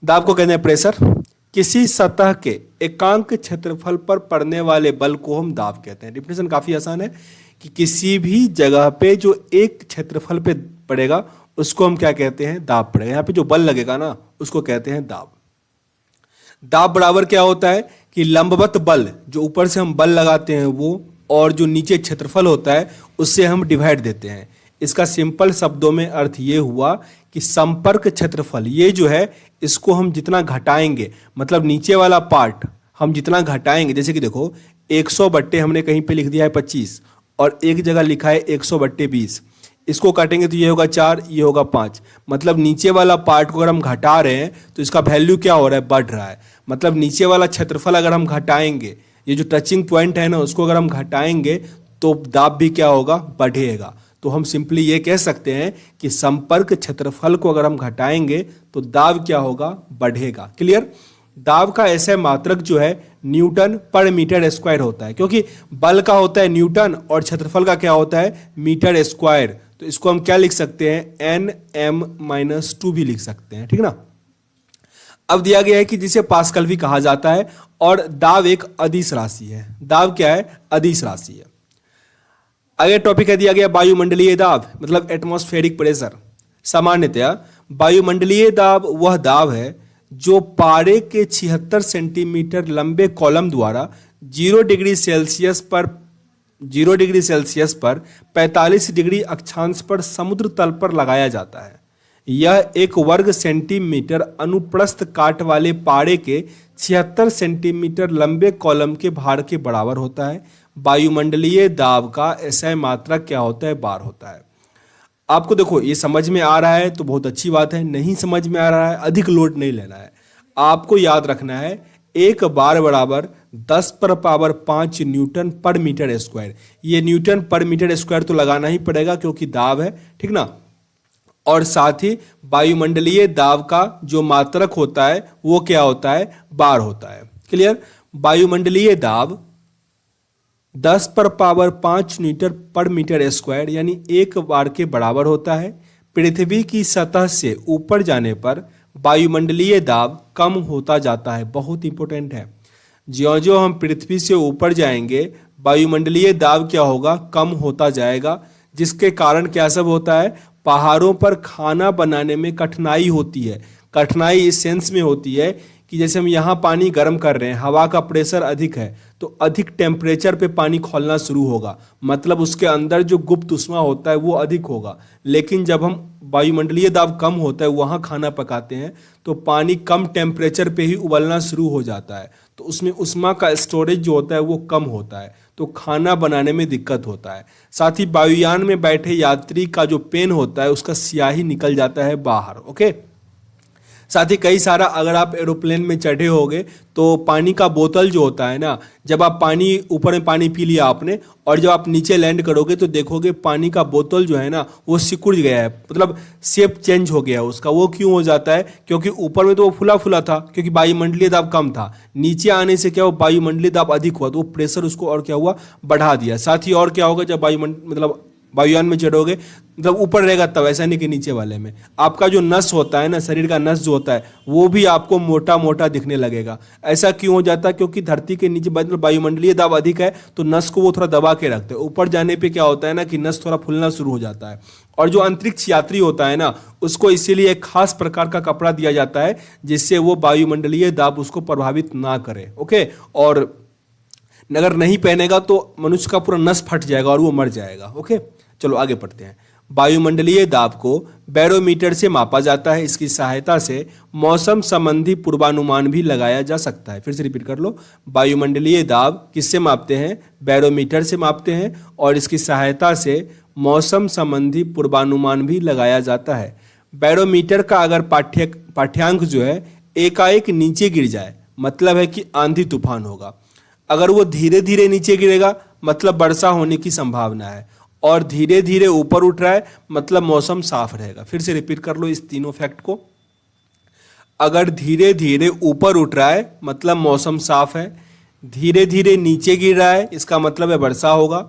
दाब को कहते हैं प्रेशर। किसी सतह के एकांक क्षेत्रफल पर पड़ने वाले बल को हम दाब कहते हैं। डिफिनेशन काफी आसान है कि किसी भी जगह पे जो एक क्षेत्रफल पे पड़ेगा उसको हम क्या कहते हैं, दाब पड़ेगा। यहाँ पे जो बल लगेगा ना उसको कहते हैं दाब। दाब बराबर क्या होता है कि लंबवत बल, जो ऊपर से हम बल लगाते हैं वो, और जो नीचे क्षेत्रफल होता है उससे हम डिवाइड देते हैं। इसका सिंपल शब्दों में अर्थ ये हुआ कि संपर्क क्षेत्रफल ये जो है इसको हम जितना घटाएंगे, मतलब नीचे वाला पार्ट हम जितना घटाएंगे, जैसे कि देखो 100 बट्टे हमने कहीं पे लिख दिया है 25 और एक जगह लिखा है 100 बट्टे 20, इसको काटेंगे तो ये होगा 4, ये होगा 5। मतलब नीचे वाला पार्ट को अगर हम घटा रहे हैं तो इसका वैल्यू क्या हो रहा है, बढ़ रहा है। मतलब नीचे वाला क्षेत्रफल अगर हम घटाएंगे, ये जो टचिंग पॉइंट है ना उसको अगर हम घटाएंगे तो दाब भी क्या होगा, बढ़ेगा। तो हम सिंपली ये कह सकते हैं कि संपर्क क्षेत्रफल को अगर हम घटाएंगे तो दाब क्या होगा, बढ़ेगा। क्लियर। दाब का ऐसे मात्रक जो है न्यूटन पर मीटर स्क्वायर होता है, क्योंकि बल का होता है न्यूटन और क्षेत्रफल का क्या होता है, मीटर स्क्वायर। तो इसको हम क्या लिख सकते हैं, Nm-2 भी लिख सकते हैं, ठीक ना। अब दिया गया है कि जिसे पास्कल भी कहा जाता है और दाब एक अदिश राशि है। दाब क्या है, अदिश राशि है। आगे टॉपिक है दिया गया वायुमंडलीय दाब, मतलब एटमॉस्फेरिक प्रेशर। सामान्यतया वायुमंडलीय दाब वह दाब है जो पारे के 76 सेंटीमीटर लंबे कॉलम द्वारा 0 डिग्री सेल्सियस पर 45 डिग्री अक्षांश पर समुद्र तल पर लगाया जाता है। यह 1 वर्ग सेंटीमीटर अनुप्रस्थ काट वाले पारे के 76 सेंटीमीटर लंबे कॉलम के भार के बराबर होता है। वायुमंडलीय दाब का एसआई मात्रक क्या होता है, बार होता है। आपको देखो ये समझ में आ रहा है तो बहुत अच्छी बात है, नहीं समझ में आ रहा है अधिक लोड नहीं लेना है। आपको याद रखना है 1 बार बराबर 10 पर पावर 5 न्यूटन पर मीटर स्क्वायर। ये न्यूटन पर मीटर स्क्वायर तो लगाना ही पड़ेगा क्योंकि दाब है, ठीक ना। और साथ ही वायुमंडलीय दाब का जो मात्रक होता है वो क्या होता है, बार होता है। क्लियर। वायुमंडलीय दाब 10 पर पावर 5 न्यूटन पर मीटर स्क्वायर यानी 1 बार के बराबर होता है। पृथ्वी की सतह से ऊपर जाने पर वायुमंडलीय दाब कम होता जाता है। बहुत इंपॉर्टेंट है, ज्यों-ज्यों हम पृथ्वी से ऊपर जाएंगे वायुमंडलीय दाब क्या होगा, कम होता जाएगा। जिसके कारण क्या सब होता है, पहाड़ों पर खाना बनाने में कठिनाई होती है। कठिनाई इस सेंस में होती है कि जैसे हम यहाँ पानी गर्म कर रहे हैं, हवा का प्रेशर अधिक है तो अधिक टेम्परेचर पे पानी खौलना शुरू होगा, मतलब उसके अंदर जो गुप्त ऊष्मा होता है वो अधिक होगा। लेकिन जब हम वायुमंडलीय दाब कम होता है वहाँ खाना पकाते हैं तो पानी कम टेम्परेचर पे ही उबलना शुरू हो जाता है, तो उसमें ऊष्मा का स्टोरेज जो होता है वो कम होता है, तो खाना बनाने में दिक्कत होता है। साथ ही वायुयान में बैठे यात्री का जो पेन होता है उसका स्याही निकल जाता है बाहर। ओके। साथ ही कई सारा अगर आप एरोप्लेन में चढ़े होगे तो पानी का बोतल जो होता है ना, जब आप पानी ऊपर में पानी पी लिया आपने और जब आप नीचे लैंड करोगे तो देखोगे पानी का बोतल जो है ना वो सिकुड़ गया है, मतलब शेप चेंज हो गया है उसका। वो क्यों हो जाता है, क्योंकि ऊपर में तो वो फुला फुला था क्योंकि वायुमंडलीय दाब कम था, नीचे आने से क्या हुआ, वायुमंडलीय दाब अधिक हुआ तो वो प्रेशर उसको और क्या हुआ, बढ़ा दिया। साथ ही और क्या होगा, जब वायुयान में चढ़ोगे मतलब ऊपर रहेगा तब, ऐसा नहीं कि नीचे वाले में आपका जो नस होता है ना, शरीर का नस जो होता है वो भी आपको मोटा मोटा दिखने लगेगा। ऐसा क्यों हो जाता है, क्योंकि धरती के नीचे मतलब वायुमंडलीय दाब अधिक है तो नस को वो थोड़ा दबा के रखते हैं। ऊपर जाने पे क्या होता है ना कि नस थोड़ा फूलना शुरू हो जाता है। और जो अंतरिक्ष यात्री होता है ना उसको इसीलिए एक खास प्रकार का कपड़ा दिया जाता है जिससे वो वायुमंडलीय दाब उसको प्रभावित ना करे। ओके। और अगर नहीं पहनेगा तो मनुष्य का पूरा नस फट जाएगा और वो मर जाएगा। ओके, चलो आगे पढ़ते हैं। वायुमंडलीय दाब को बैरोमीटर से मापा जाता है। इसकी सहायता से मौसम संबंधी पूर्वानुमान भी लगाया जा सकता है। फिर से रिपीट कर लो, वायुमंडलीय दाब किससे मापते हैं, बैरोमीटर से मापते हैं और इसकी सहायता से मौसम संबंधी पूर्वानुमान भी लगाया जाता है। बैरोमीटर का अगर पाठ्यांक जो है एकाएक नीचे गिर जाए मतलब है कि आंधी तूफान होगा। अगर वो धीरे धीरे नीचे गिरेगा मतलब वर्षा होने की संभावना है, और धीरे धीरे ऊपर उठ रहा है मतलब मौसम साफ रहेगा। फिर से रिपीट कर लो इस तीनों फैक्ट को। अगर धीरे धीरे ऊपर उठ रहा है मतलब मौसम साफ है, धीरे धीरे नीचे गिर रहा है इसका मतलब है वर्षा होगा,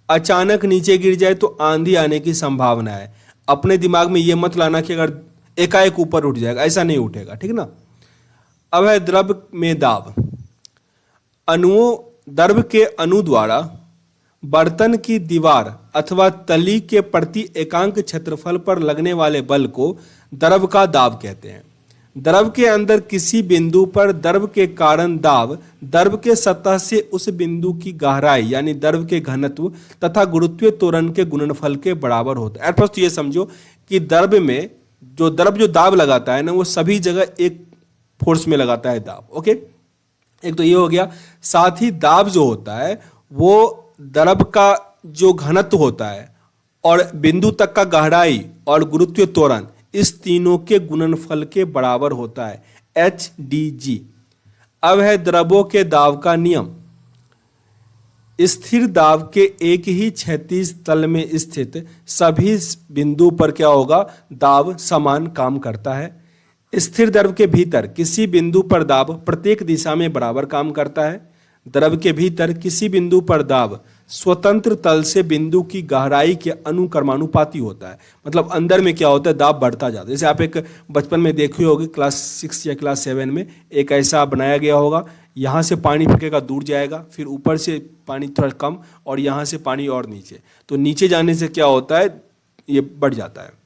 अचानक नीचे गिर जाए तो आंधी आने की संभावना है। अपने दिमाग में ये मत लाना कि अगर एकाएक ऊपर उठ जाएगा, ऐसा नहीं उठेगा, ठीक ना। अब है द्रव में दाब। अणुओं द्रव के अणु द्वारा बर्तन की दीवार अथवा तली के प्रति एकांक क्षेत्रफल पर लगने वाले बल को द्रव का दाब कहते हैं। द्रव के अंदर किसी बिंदु पर द्रव के कारण दाब द्रव के सतह से उस बिंदु की गहराई यानी द्रव के घनत्व तथा गुरुत्वीय त्वरण के गुणनफल के बराबर होता है। तो ये समझो कि द्रव में द्रव जो दाब लगाता है ना, वो सभी जगह एक फोर्स में लगाता है दाब। ओके, एक तो ये हो गया। साथ ही दाब जो होता है वो द्रव का जो घनत्व होता है और बिंदु तक का गहराई और गुरुत्वीय त्वरण, इस तीनों के गुणनफल के बराबर होता है, HdG। अब है द्रवों के दाब का नियम। स्थिर दाब के एक ही क्षैतिज तल में स्थित सभी बिंदु पर क्या होगा, दाब समान काम करता है। स्थिर द्रव के भीतर किसी बिंदु पर दाब प्रत्येक दिशा में बराबर काम करता है। द्रव के भीतर किसी बिंदु पर दाब स्वतंत्र तल से बिंदु की गहराई के अनुक्रमानुपाती होता है। मतलब अंदर में क्या होता है, दाब बढ़ता जाता है। जैसे आप एक बचपन में देखे होगे, क्लास 6 या क्लास 7 में एक ऐसा बनाया गया होगा, यहाँ से पानी फेंकेगा दूर जाएगा, फिर ऊपर से पानी थोड़ा कम और यहाँ से पानी और नीचे, तो नीचे जाने से क्या होता है, ये बढ़ जाता है।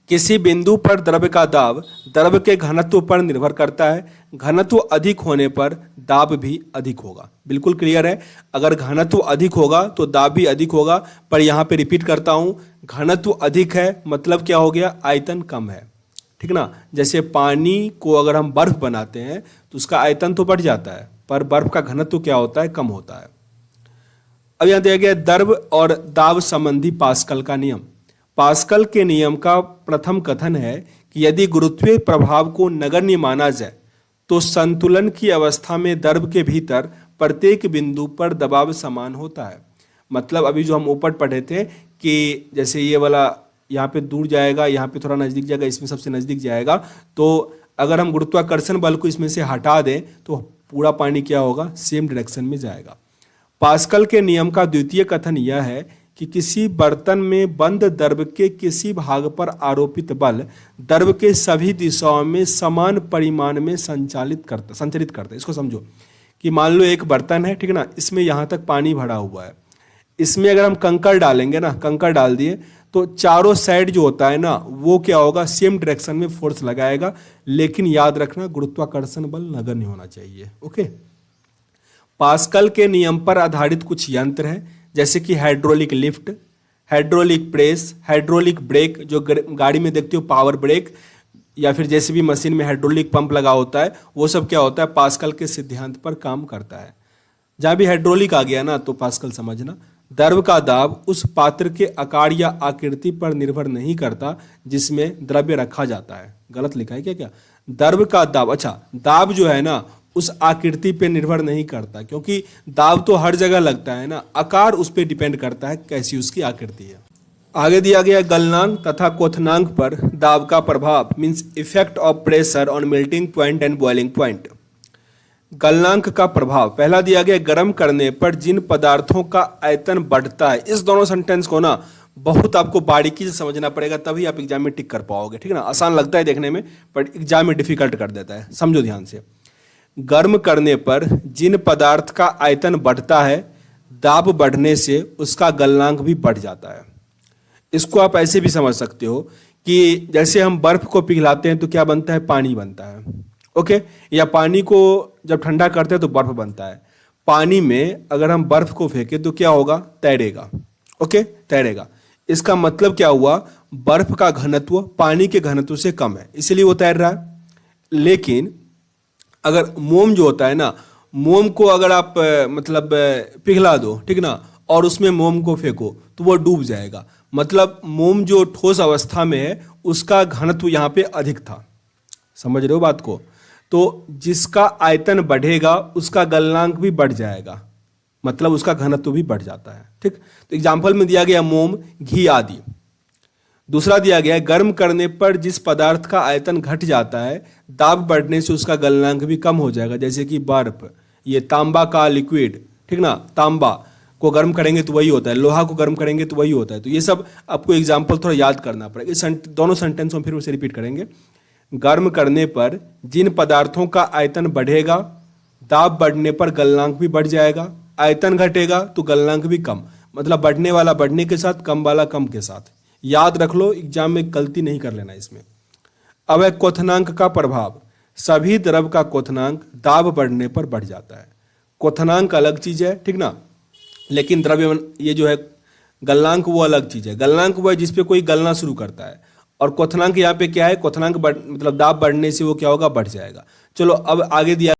किसी बिंदु पर द्रव का दाब द्रव के घनत्व पर निर्भर करता है। घनत्व अधिक होने पर दाब भी अधिक होगा। बिल्कुल क्लियर है, अगर घनत्व अधिक होगा तो दाब भी अधिक होगा। पर यहाँ पे रिपीट करता हूँ, घनत्व अधिक है मतलब क्या हो गया, आयतन कम है, ठीक ना। जैसे पानी को अगर हम बर्फ बनाते हैं तो उसका आयतन तो बढ़ जाता है, पर बर्फ का घनत्व क्या होता है, कम होता है। अब यहाँ दिया गया द्रव और दाब संबंधी पास्कल का नियम। पास्कल के नियम का प्रथम कथन है कि यदि गुरुत्वीय प्रभाव को नगण्य माना जाए तो संतुलन की अवस्था में द्रव के भीतर प्रत्येक बिंदु पर दबाव समान होता है। मतलब अभी जो हम ऊपर पढ़े थे कि जैसे ये वाला यहाँ पे दूर जाएगा, यहाँ पे थोड़ा नज़दीक जाएगा, इसमें सबसे नज़दीक जाएगा, तो अगर हम गुरुत्वाकर्षण बल को इसमें से हटा दें तो पूरा पानी क्या होगा, सेम डायरेक्शन में जाएगा। पास्कल के नियम का द्वितीय कथन यह है कि किसी बर्तन में बंद द्रव के किसी भाग पर आरोपित बल द्रव के सभी दिशाओं में समान परिमाण में संचरित करता है। इसको समझो कि मान लो एक बर्तन है, ठीक है ना, इसमें यहाँ तक पानी भरा हुआ है। इसमें अगर हम कंकड़ डालेंगे ना, कंकड़ डाल दिए तो चारों साइड जो होता है ना, वो क्या होगा, सेम डायरेक्शन में फोर्स लगाएगा। लेकिन याद रखना, गुरुत्वाकर्षण बल नगण्य होना चाहिए। ओके, पास्कल के नियम पर आधारित कुछ यंत्र हैं, जैसे कि hydraulic lift, hydraulic press, hydraulic brake, जो गाड़ी में देखते हो पावर ब्रेक, या फिर जैसे भी मशीन में हाइड्रोलिक पंप लगा होता है, वो सब क्या होता है, पास्कल के सिद्धांत पर काम करता है। जहाँ भी हाइड्रोलिक आ गया ना, तो पास्कल समझना। द्रव का दाब उस पात्र के आकार या आकृति पर निर्भर नहीं करता जिसमें द्रव्य रखा जाता है। गलत लिखा है क्या? द्रव का दाब, अच्छा, दाब जो है ना उस आकृति पे निर्भर नहीं करता, क्योंकि दाब तो हर जगह लगता है ना, आकार उस पे डिपेंड करता है कैसी उसकी आकृति है। आगे दिया गया गलनांक तथा क्वथनांक पर दाब का प्रभाव, means effect of pressure on melting point and boiling point. गलनांक का प्रभाव पहला दिया गया, गर्म करने पर जिन पदार्थों का आयतन बढ़ता है। इस दोनों सेंटेंस को ना बहुत आपको बारीकी से समझना पड़ेगा, तभी आप एग्जाम में टिक कर पाओगे, ठीक है ना। आसान लगता है देखने में, बट एग्जाम में डिफिकल्ट कर देता है। समझो ध्यान से, गर्म करने पर जिन पदार्थ का आयतन बढ़ता है, दाब बढ़ने से उसका गलनांक भी बढ़ जाता है। इसको आप ऐसे भी समझ सकते हो कि जैसे हम बर्फ को पिघलाते हैं तो क्या बनता है, पानी बनता है। ओके, या पानी को जब ठंडा करते हैं तो बर्फ बनता है। पानी में अगर हम बर्फ को फेंके तो क्या होगा, तैरेगा। ओके, तैरेगा। इसका मतलब क्या हुआ, बर्फ का घनत्व पानी के घनत्व से कम है, इसलिए वो तैर रहा है। लेकिन अगर मोम जो होता है ना, मोम को अगर आप मतलब पिघला दो, ठीक ना, और उसमें मोम को फेंको तो वो डूब जाएगा। मतलब मोम जो ठोस अवस्था में है उसका घनत्व यहाँ पे अधिक था। समझ रहे हो बात को? तो जिसका आयतन बढ़ेगा उसका गलनांक भी बढ़ जाएगा, मतलब उसका घनत्व भी बढ़ जाता है। ठीक, तो एग्जाम्पल में दिया गया मोम, घी आदि। दूसरा दिया गया, गर्म करने पर जिस पदार्थ का आयतन घट जाता है, दाब बढ़ने से उसका गलनांक भी कम हो जाएगा। जैसे कि बर्फ, ये तांबा का लिक्विड, ठीक ना, तांबा को गर्म करेंगे तो वही होता है, लोहा को गर्म करेंगे तो वही होता है। तो ये सब आपको एग्जाम्पल थोड़ा याद करना पड़ेगा। इस दोनों सेंटेंस हम फिर उसे रिपीट करेंगे। गर्म करने पर जिन पदार्थों का आयतन बढ़ेगा, दाब बढ़ने पर गलनांक भी बढ़ जाएगा। आयतन घटेगा तो गलनांक भी कम, मतलब बढ़ने वाला बढ़ने के साथ, कम वाला कम के साथ। याद रख लो, एग्जाम में गलती नहीं कर लेना इसमें। अब है क्वथनांक का प्रभाव। सभी द्रव का क्वथनांक दाब बढ़ने पर बढ़ जाता है। क्वथनांक अलग चीज है, ठीक ना, लेकिन द्रव्यमान ये जो है गलनांक वो अलग चीज है। गलनांक वो है जिसपे कोई गलना शुरू करता है, और क्वथनांक यहाँ पे क्या है, क्वथनांक मतलब दाब बढ़ने से वो क्या होगा, बढ़ जाएगा। चलो अब आगे दिया